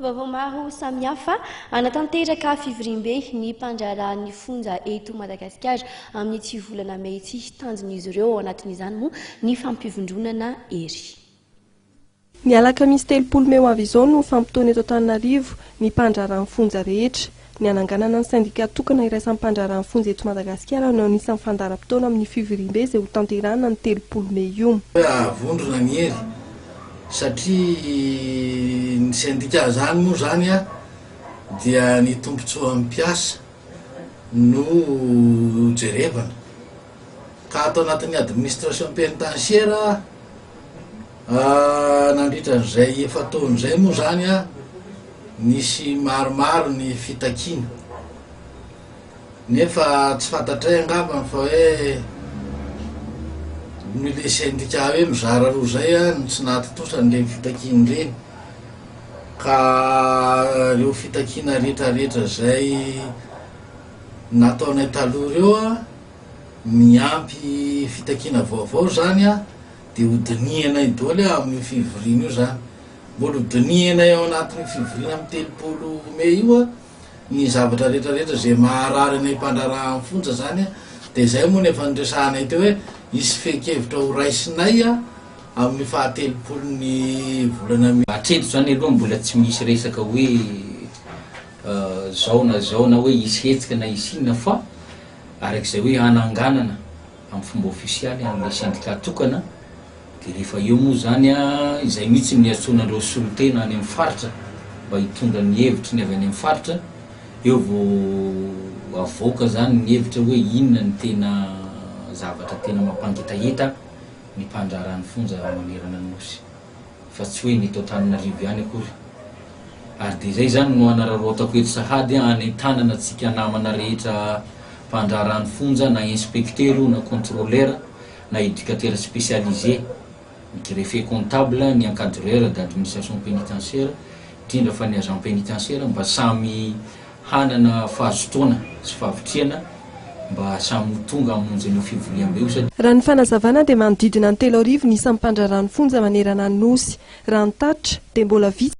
Vaovao maro samihafa anatanteraka fivirimbe ny mpandrarahan'ny fonja eto Madagasikara amin'ity volana May ity tanjon'izy ireo anatin'izany moa ny fampivondronana ery. Ny alakamisy 30 May avy izao no fampitony eto Antananarivo ny mpandrarahan'ny fonja rehetra. Ny ananganana ny syndicat tokana iraisan'ny mpandrarahan'ny fonja eto Madagasikara no anisan'ny fandaharam-potoana amin'ny fivirimbe izay ho tanterahana ny 30 May io. Vondrona ny ery satria ny syndicat zany moa zany dia ny tombontsoan'ny mpiasa no jerevana ka atao anatin'ny administration pénitentiaire nandritra n'izay efa taon'izay moa zany nisy maromaro ny fitakiana nefa tsy fantatray angamba fa hoe le syndicat hoe mizara roa zay tsy nahatotosany le fitakiana reny ka reo fitakiana rehetrarehetra zay nataonay taloha reo miampy fitakiana vaovao zany dia hodinianay daholo amin'ny fivoriana io zany. Mbola hodinianay ao anatin'ny fivoriana amin'ny 30 May io ny zavatra rehetrarehetra zay maharary anay mpandrarahan'ny fonja zany dia zay moa nefa niresahanay teo hoe isy fekevitra ho raisinay amin'ny faha-30 volana May. Hatreto zany aloha mbola tsy misy resaka hoe zao na hoe isy hetsika na isy inona fa arak'izay hoe ananganana amin'ny fomba ofisialy amin'ilay syndicat tokana dia rehefa eo moa zany izay mihitsy ny antsoinandreo solotena any amin'ny faritra mba hitondra ny hevitra ny avy any amin'ny faritra eo vao avoaka zany ny hevitra hoe inona ny tena zavatra tena mampangitahita ny mpandrarahan'ny fonja manerana nosy fa tsy hoe ny eto Antananarivo ihany akory. Ary dia zay zany no anararoatako eto sahady anentanana antsika namana rehetra mpandrarahan'ny fonja na inspecteur na contrôleur na éducateur spécialisé ny greffier comptable ny encadreur d'administration pénitentiaire indrindra fa ny agent pénitentiaire mba samy hanana fahazotoana sy fahavitriana mba samy tonga hamonjy fivoriam-be io. Raha ny fanazavana dia manodidina ny 3 arivo ny isan'ny mpandrarahan'ny fonja manerana ny nosy. Raha ny tatitra dia mbola vitsy